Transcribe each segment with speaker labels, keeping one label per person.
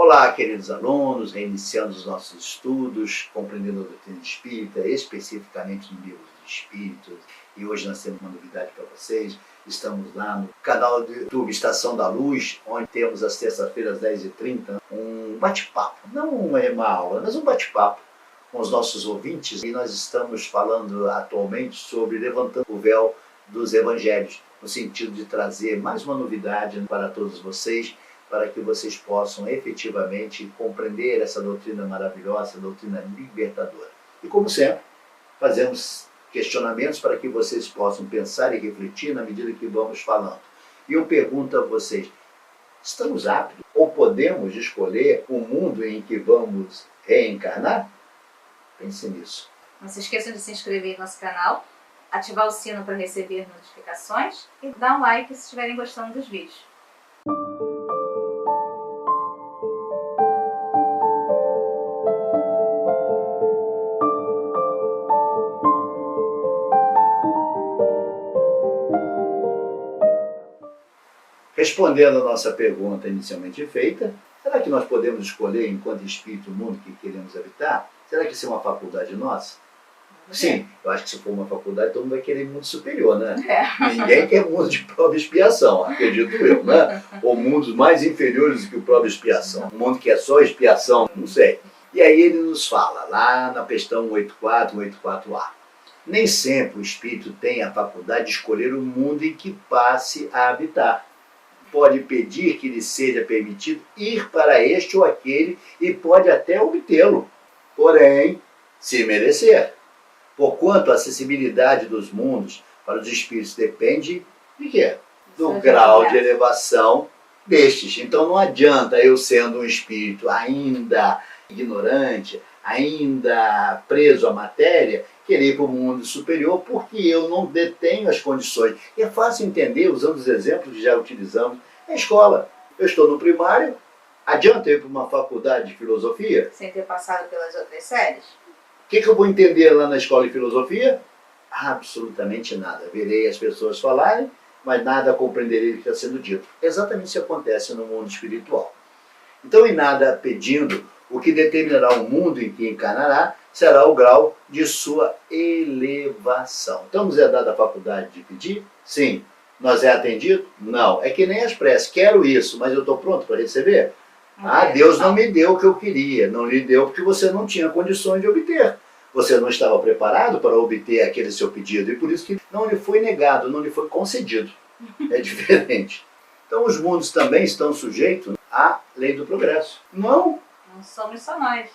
Speaker 1: Olá, queridos alunos, reiniciando os nossos estudos, compreendendo a doutrina espírita, especificamente no livro de Espíritos. E hoje nós temos uma novidade para vocês. Estamos lá no canal do YouTube Estação da Luz, onde temos às terças-feiras, 10h30, um bate-papo. Não uma aula, mas um bate-papo com os nossos ouvintes. E nós estamos falando atualmente sobre levantando o véu dos evangelhos, no sentido de trazer mais uma novidade para todos vocês, para que vocês possam efetivamente compreender essa doutrina maravilhosa, essa doutrina libertadora. E como sempre, fazemos questionamentos para que vocês possam pensar e refletir na medida que vamos falando. E eu pergunto a vocês, estamos aptos ou podemos escolher o mundo em que vamos reencarnar? Pense nisso.
Speaker 2: Não se esqueçam de se inscrever no nosso canal, ativar o sino para receber notificações e dar um like se estiverem gostando dos vídeos.
Speaker 1: Respondendo a nossa pergunta inicialmente feita, será que nós podemos escolher, enquanto espírito, o mundo que queremos habitar? Será que isso é uma faculdade nossa? Sim, eu acho que se for uma faculdade, todo mundo vai querer mundo superior, né? Ninguém quer mundo de prova e expiação, acredito eu, né? Ou mundos mais inferiores do que o prova e expiação. Um mundo que é só expiação, não sei. E aí ele nos fala, lá na questão 84, 84A. Nem sempre o espírito tem a faculdade de escolher o mundo em que passe a habitar. Pode pedir que lhe seja permitido ir para este ou aquele e pode até obtê-lo, porém, se merecer. Porquanto a acessibilidade dos mundos para os espíritos depende de quê? Do grau de elevação destes. Então não adianta eu, sendo um espírito ainda ignorante, ainda preso à matéria, querer ir para o mundo superior porque eu não detenho as condições. E é fácil entender, usando os exemplos que já utilizamos na escola. Eu estou no primário, adianta eu ir para uma faculdade de filosofia?
Speaker 2: Sem ter passado pelas outras séries?
Speaker 1: O que eu vou entender lá na escola de filosofia? Absolutamente nada. Verei as pessoas falarem, mas nada compreenderei o que está sendo dito. Exatamente isso acontece no mundo espiritual. Então, em nada pedindo, o que determinará o mundo em que encarnará será o grau de sua elevação. Então, nos é dada a faculdade de pedir? Sim. Nós é atendido? Não. É que nem as preces. Quero isso, mas eu estou pronto para receber? Deus não me deu o que eu queria. Não lhe deu porque você não tinha condições de obter. Você não estava preparado para obter aquele seu pedido e por isso que não lhe foi negado, não lhe foi concedido. É diferente. Então os mundos também estão sujeitos à lei do progresso. Não
Speaker 2: somos só nós.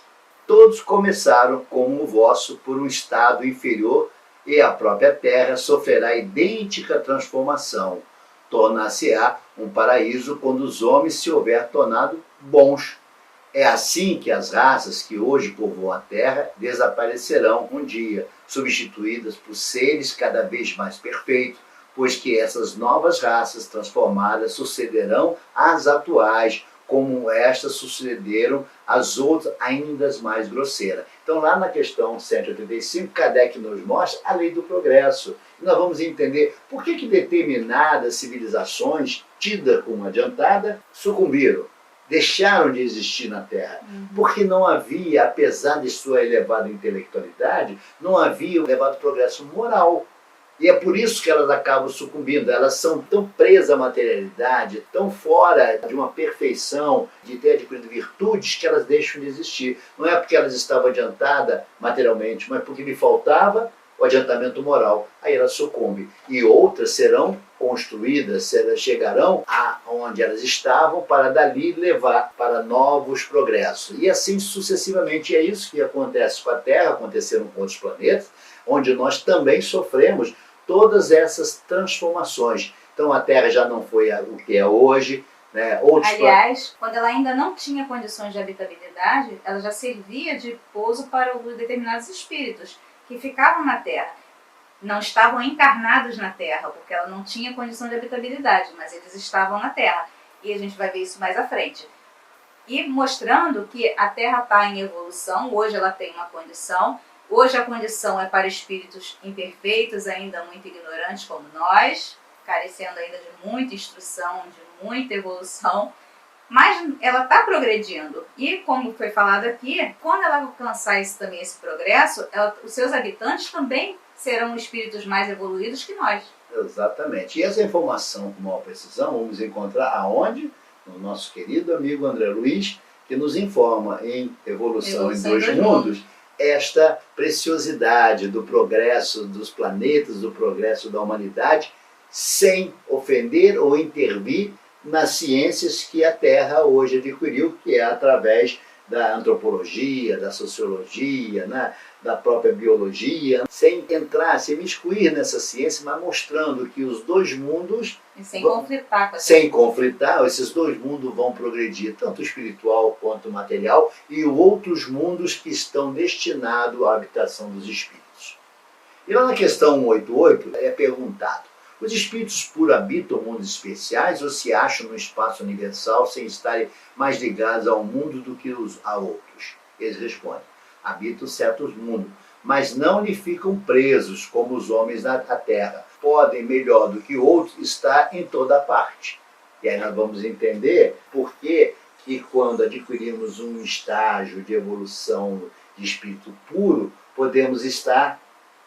Speaker 1: Todos começaram como o vosso por um estado inferior e a própria terra sofrerá idêntica transformação. Tornar-se-á um paraíso quando os homens se houver tornado bons. É assim que as raças que hoje povoam a terra desaparecerão um dia, substituídas por seres cada vez mais perfeitos, pois que essas novas raças transformadas sucederão às atuais, como estas sucederam às outras ainda mais grosseiras. Então lá na questão 185, Kardec nos mostra a lei do progresso. E nós vamos entender por que determinadas civilizações, tidas como adiantada, sucumbiram, deixaram de existir na Terra. Porque não havia, apesar de sua elevada intelectualidade, não havia um elevado progresso moral. E é por isso que elas acabam sucumbindo. Elas são tão presas à materialidade, tão fora de uma perfeição, de ter adquirido virtudes, que elas deixam de existir. Não é porque elas estavam adiantadas materialmente, mas porque lhe faltava o adiantamento moral. Aí elas sucumbem. E outras serão construídas, chegarão aonde elas estavam para dali levar para novos progressos. E assim sucessivamente. E é isso que acontece com a Terra, aconteceram com outros planetas, onde nós também sofremos todas essas transformações. Então a Terra já não foi o que é hoje. Né?
Speaker 2: Aliás, quando ela ainda não tinha condições de habitabilidade, ela já servia de pouso para determinados espíritos que ficavam na Terra. Não estavam encarnados na Terra, porque ela não tinha condição de habitabilidade, mas eles estavam na Terra. E a gente vai ver isso mais à frente. E mostrando que a Terra está em evolução, hoje ela tem uma condição. Hoje a condição é para espíritos imperfeitos, ainda muito ignorantes como nós, carecendo ainda de muita instrução, de muita evolução. Mas ela está progredindo. E como foi falado aqui, quando ela alcançar esse progresso, os seus habitantes também serão espíritos mais evoluídos que nós.
Speaker 1: Exatamente. E essa informação com maior precisão vamos encontrar aonde? No nosso querido amigo André Luiz, que nos informa em Evolução em Dois Mundos, esta preciosidade do progresso dos planetas, do progresso da humanidade, sem ofender ou intervir nas ciências que a Terra hoje adquiriu, que é através da antropologia, da sociologia, né, da própria biologia, sem entrar, sem miscuir nessa ciência, mas mostrando que os dois mundos...
Speaker 2: E sem conflitar.
Speaker 1: Sem conflitar, esses dois mundos vão progredir, tanto o espiritual quanto o material, e outros mundos que estão destinados à habitação dos espíritos. E lá na questão 188 é perguntado: os espíritos puros habitam mundos especiais ou se acham no espaço universal sem estarem mais ligados ao mundo do que a outros? Eles respondem: habitam certos mundos, mas não lhe ficam presos como os homens na Terra. Podem, melhor do que outros, estar em toda parte. E aí nós vamos entender por que quando adquirimos um estágio de evolução de espírito puro, podemos estar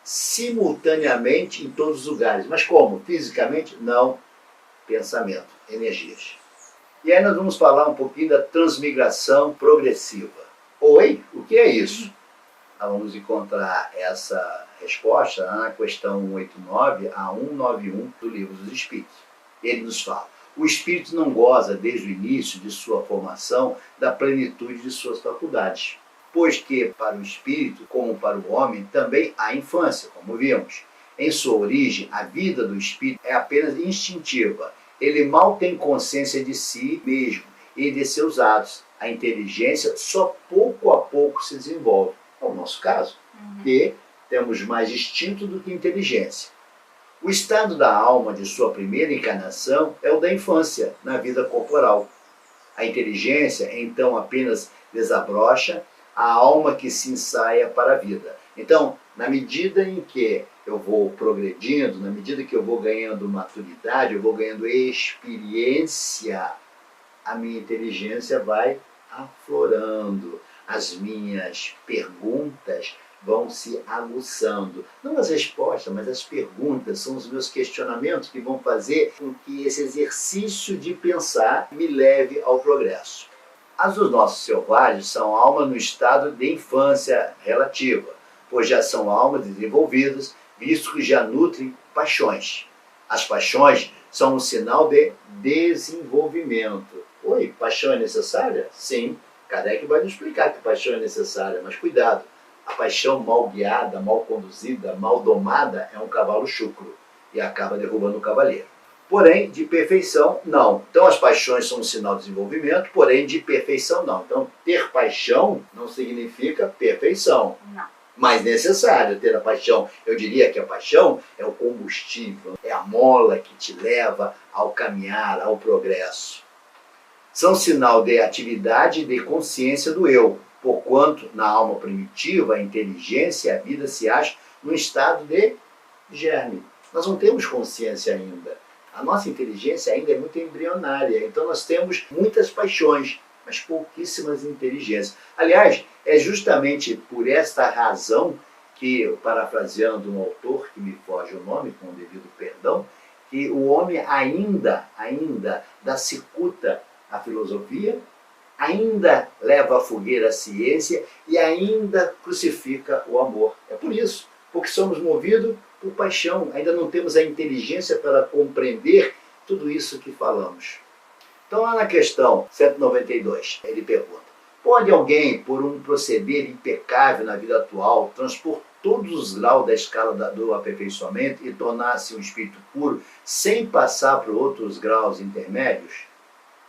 Speaker 1: simultaneamente em todos os lugares. Mas como? Fisicamente? Não. Pensamento, energias. E aí nós vamos falar um pouquinho da transmigração progressiva. Oi? O que é isso? Nós vamos encontrar essa resposta na questão 189 a 191 do Livro dos Espíritos. Ele nos fala: o espírito não goza desde o início de sua formação da plenitude de suas faculdades, pois que para o espírito, como para o homem, também há infância, como vimos. Em sua origem, a vida do espírito é apenas instintiva. Ele mal tem consciência de si mesmo e de seus atos. A inteligência só pouco a pouco se desenvolve. É o nosso caso, que temos mais instinto do que inteligência. O estado da alma de sua primeira encarnação é o da infância, na vida corporal. A inteligência, então, apenas desabrocha a alma que se ensaia para a vida. Então, na medida em que eu vou progredindo, na medida que eu vou ganhando maturidade, eu vou ganhando experiência, a minha inteligência vai aflorando. As minhas perguntas vão se aguçando. Não as respostas, mas as perguntas, são os meus questionamentos que vão fazer com que esse exercício de pensar me leve ao progresso. As dos nossos selvagens são almas no estado de infância relativa, pois já são almas desenvolvidas, visto que já nutrem paixões. As paixões são um sinal de desenvolvimento. Oi, paixão é necessária? Sim. Kardec vai nos explicar que paixão é necessária, mas cuidado. A paixão mal guiada, mal conduzida, mal domada é um cavalo chucro e acaba derrubando o cavaleiro. Porém, de perfeição, não. Então as paixões são um sinal de desenvolvimento, porém de perfeição, não. Então ter paixão não significa perfeição.
Speaker 2: Não.
Speaker 1: Mas necessário ter a paixão. Eu diria que a paixão é o combustível, é a mola que te leva ao caminhar, ao progresso. São sinal de atividade e de consciência do eu, porquanto na alma primitiva a inteligência e a vida se acham num estado de germe. Nós não temos consciência ainda. A nossa inteligência ainda é muito embrionária, então nós temos muitas paixões, mas pouquíssimas inteligências. Aliás, é justamente por esta razão que, parafraseando um autor que me foge o nome, com o devido perdão, que o homem ainda dá cicuta à filosofia, ainda leva à fogueira a ciência e ainda crucifica o amor. É por isso, porque somos movidos por paixão, ainda não temos a inteligência para compreender tudo isso que falamos. Então, lá na questão 192, ele pergunta: pode alguém, por um proceder impecável na vida atual, transpor todos os graus da escala do aperfeiçoamento e tornar-se um espírito puro sem passar por outros graus intermédios?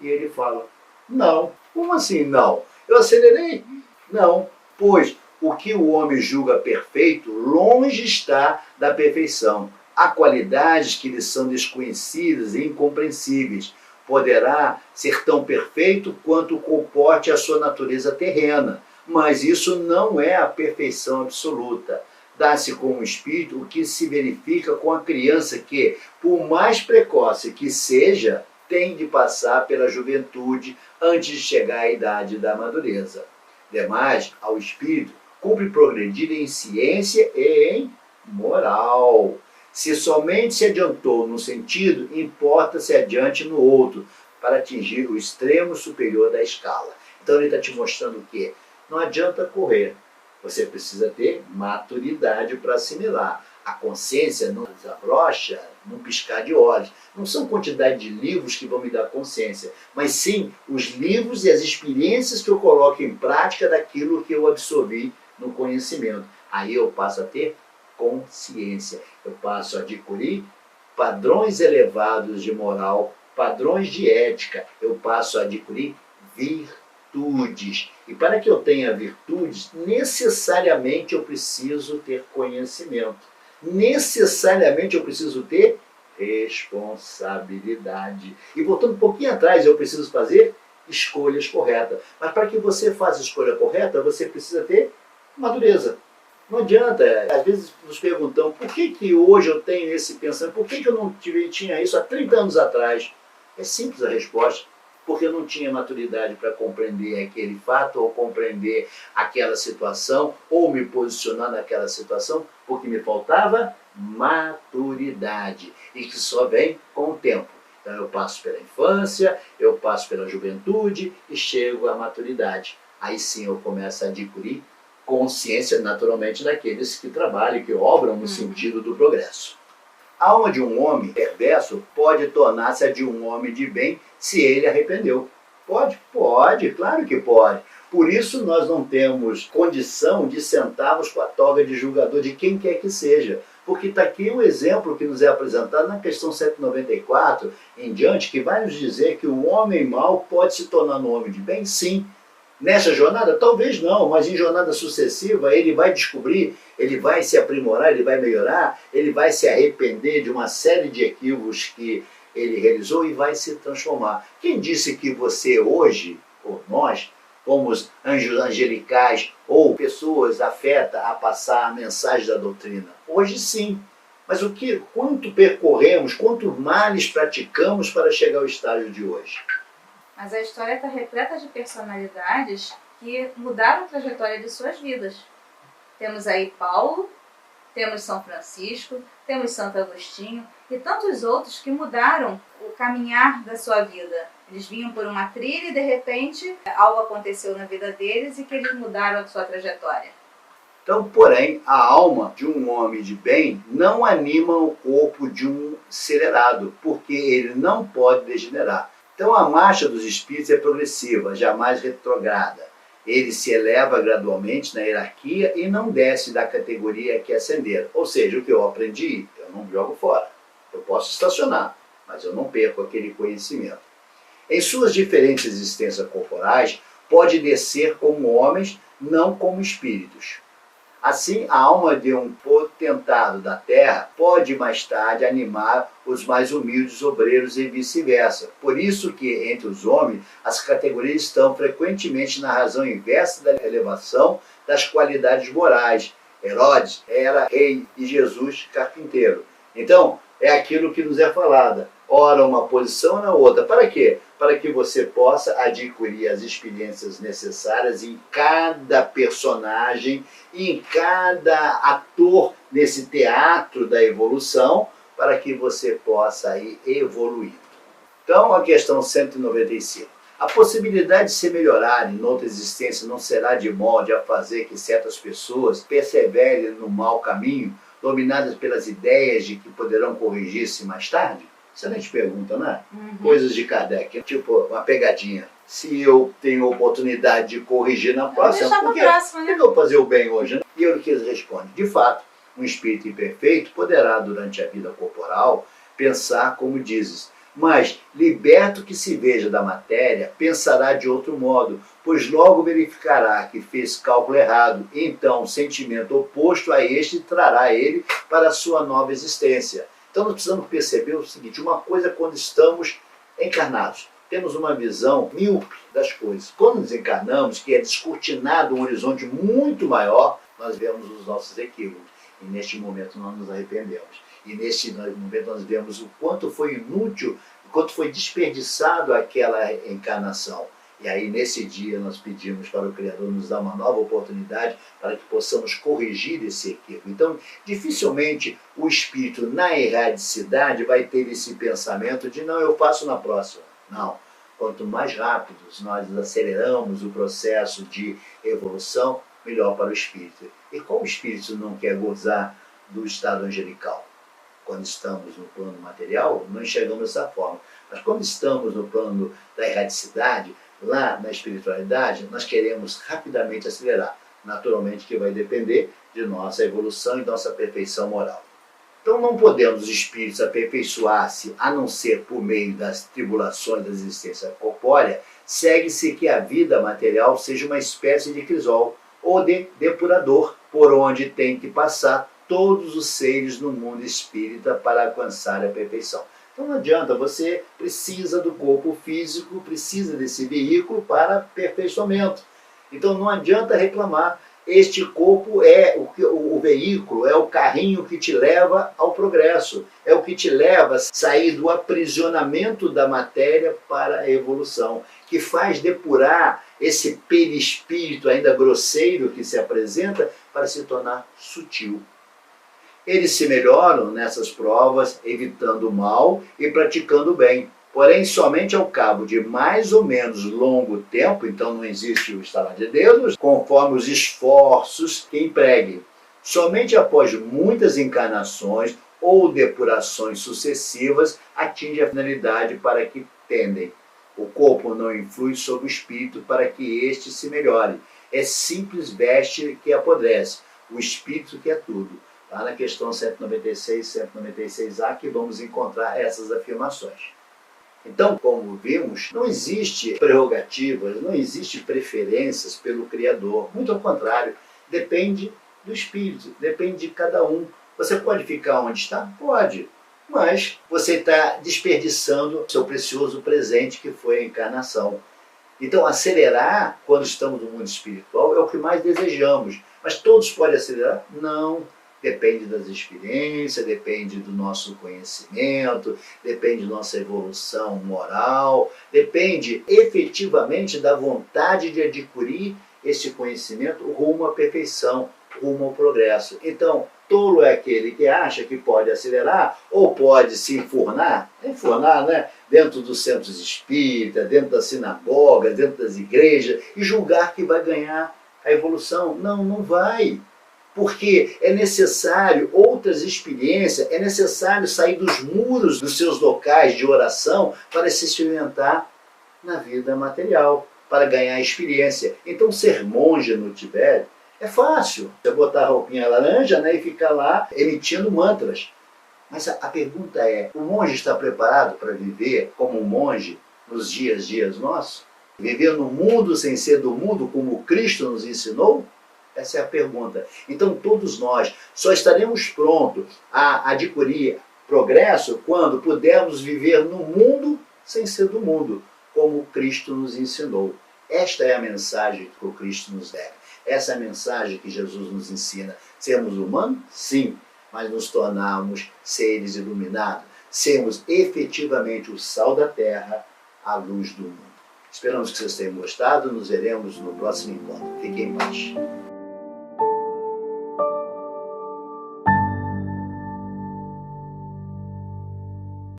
Speaker 1: E ele fala: não. Como assim não? Eu acelerei? Não, pois o que o homem julga perfeito longe está da perfeição. Há qualidades que lhe são desconhecidas e incompreensíveis. Poderá ser tão perfeito quanto comporte a sua natureza terrena, mas isso não é a perfeição absoluta. Dá-se com o espírito o que se verifica com a criança que, por mais precoce que seja, tem de passar pela juventude antes de chegar à idade da madureza. Demais, ao espírito, cumpre progredir em ciência e em moral. Se somente se adiantou num sentido, importa se adiante no outro, para atingir o extremo superior da escala. Então ele está te mostrando o quê? Não adianta correr. Você precisa ter maturidade para assimilar. A consciência não desabrocha num piscar de olhos. Não são quantidade de livros que vão me dar consciência, mas sim os livros e as experiências que eu coloco em prática daquilo que eu absorvi no conhecimento. Aí eu passo a ter consciência. Eu passo a adquirir padrões elevados de moral, padrões de ética. Eu passo a adquirir virtudes. E para que eu tenha virtudes, necessariamente eu preciso ter conhecimento. Necessariamente eu preciso ter responsabilidade. E voltando um pouquinho atrás, eu preciso fazer escolhas corretas. Mas para que você faça a escolha correta, você precisa ter madureza. Não adianta, às vezes nos perguntam por que hoje eu tenho esse pensamento, por que eu não tinha isso há 30 anos atrás? É simples a resposta. Porque eu não tinha maturidade para compreender aquele fato, ou compreender aquela situação, ou me posicionar naquela situação, porque me faltava maturidade, e que só vem com o tempo. Então eu passo pela infância, eu passo pela juventude e chego à maturidade. Aí sim eu começo a adquirir consciência, naturalmente, daqueles que trabalham, que obram no sentido do progresso. A alma de um homem perverso pode tornar-se a de um homem de bem se ele arrependeu. Pode? Pode, claro que pode. Por isso nós não temos condição de sentarmos com a toga de julgador de quem quer que seja. Porque está aqui um exemplo que nos é apresentado na questão 194 em diante, que vai nos dizer que o homem mau pode se tornar um homem de bem? Sim. Nessa jornada? Talvez não, mas em jornada sucessiva ele vai descobrir, ele vai se aprimorar, ele vai melhorar, ele vai se arrepender de uma série de equívocos que ele realizou e vai se transformar. Quem disse que você hoje, ou nós, fomos anjos angelicais ou pessoas afetas a passar a mensagem da doutrina? Hoje sim. Mas quanto percorremos, quantos males praticamos para chegar ao estágio de hoje?
Speaker 2: Mas a história está repleta de personalidades que mudaram a trajetória de suas vidas. Temos aí Paulo, temos São Francisco, temos Santo Agostinho e tantos outros que mudaram o caminhar da sua vida. Eles vinham por uma trilha e de repente algo aconteceu na vida deles e que eles mudaram a sua trajetória.
Speaker 1: Então, porém, a alma de um homem de bem não anima o corpo de um acelerado, porque ele não pode degenerar. Então a marcha dos espíritos é progressiva, jamais retrograda. Ele se eleva gradualmente na hierarquia e não desce da categoria que ascenderam. Ou seja, o que eu aprendi, eu não jogo fora. Eu posso estacionar, mas eu não perco aquele conhecimento. Em suas diferentes existências corporais, pode descer como homens, não como espíritos. Assim, a alma de um potentado da terra pode mais tarde animar os mais humildes obreiros e vice-versa. Por isso que, entre os homens, as categorias estão frequentemente na razão inversa da elevação das qualidades morais. Herodes era rei e Jesus carpinteiro. Então, é aquilo que nos é falado. Ora uma posição na outra. Para quê? Para que você possa adquirir as experiências necessárias em cada personagem, em cada ator nesse teatro da evolução, para que você possa ir evoluindo. Então, a questão 195. A possibilidade de se melhorar em outra existência não será de modo a fazer que certas pessoas perseverem no mau caminho, dominadas pelas ideias de que poderão corrigir-se mais tarde? Excelente pergunta, né? Coisas de Kardec, tipo uma pegadinha. Se eu tenho oportunidade de corrigir na próxima, por que eu vou fazer o bem hoje? Né? E ele que responde, de fato, um espírito imperfeito poderá, durante a vida corporal, pensar como dizes, mas, liberto que se veja da matéria, pensará de outro modo, pois logo verificará que fez cálculo errado, e então o sentimento oposto a este trará ele para a sua nova existência. Então nós precisamos perceber o seguinte, uma coisa quando estamos encarnados, temos uma visão míope das coisas. Quando desencarnamos, que é descortinado um horizonte muito maior, nós vemos os nossos equívocos. E neste momento nós nos arrependemos. E neste momento nós vemos o quanto foi inútil quanto foi desperdiçado aquela encarnação. E aí, nesse dia, nós pedimos para o Criador nos dar uma nova oportunidade para que possamos corrigir esse equívoco. Então, dificilmente o espírito, na erradicidade, vai ter esse pensamento de não, eu faço na próxima. Não. Quanto mais rápidos nós aceleramos o processo de evolução, melhor para o espírito. E qual espírito não quer gozar do estado angelical? Quando estamos no plano material, não enxergamos dessa forma. Mas quando estamos no plano da erradicidade, lá na espiritualidade, nós queremos rapidamente acelerar. Naturalmente que vai depender de nossa evolução e nossa perfeição moral. Então não podemos os espíritos aperfeiçoar-se, a não ser por meio das tribulações da existência corpórea. Segue-se que a vida material seja uma espécie de crisol ou de depurador, por onde tem que passar todos os seres no mundo espírita para alcançar a perfeição. Então não adianta, você precisa do corpo físico, precisa desse veículo para aperfeiçoamento. Então não adianta reclamar, este corpo é o veículo, é o carrinho que te leva ao progresso, é o que te leva a sair do aprisionamento da matéria para a evolução, que faz depurar esse perispírito ainda grosseiro que se apresenta para se tornar sutil. Eles se melhoram nessas provas, evitando o mal e praticando o bem. Porém, somente ao cabo de mais ou menos longo tempo, então não existe o estalar de dedos, conforme os esforços que empreguem. Somente após muitas encarnações ou depurações sucessivas, atinge a finalidade para que tendem. O corpo não influi sobre o espírito para que este se melhore. É simples veste que apodrece, o espírito que é tudo. Lá na questão 196, 196A, que vamos encontrar essas afirmações. Então, como vimos, não existe prerrogativas, não existe preferências pelo Criador. Muito ao contrário, depende do espírito, depende de cada um. Você pode ficar onde está? Pode. Mas você está desperdiçando seu precioso presente que foi a encarnação. Então, acelerar quando estamos no mundo espiritual é o que mais desejamos. Mas todos podem acelerar? Não. Depende das experiências, depende do nosso conhecimento, depende da nossa evolução moral, depende efetivamente da vontade de adquirir esse conhecimento rumo à perfeição, rumo ao progresso. Então, tolo é aquele que acha que pode acelerar ou pode se enfurnar, né? Dentro dos centros espíritas, dentro das sinagogas, dentro das igrejas, e julgar que vai ganhar a evolução. Não, não vai. Porque é necessário outras experiências, é necessário sair dos muros dos seus locais de oração para se experimentar na vida material, para ganhar experiência. Então, ser monge no Tibete é fácil. Você botar a roupinha laranja, né, e ficar lá emitindo mantras. Mas a pergunta é, o monge está preparado para viver como um monge nos dias nossos? Viver no mundo sem ser do mundo, como Cristo nos ensinou? Essa é a pergunta. Então, todos nós só estaremos prontos a adquirir progresso quando pudermos viver no mundo sem ser do mundo, como Cristo nos ensinou. Esta é a mensagem que o Cristo nos deve. Essa é a mensagem que Jesus nos ensina. Sermos humanos? Sim, mas nos tornarmos seres iluminados. Sermos efetivamente o sal da terra, a luz do mundo. Esperamos que vocês tenham gostado. Nos veremos no próximo encontro. Fiquem em paz.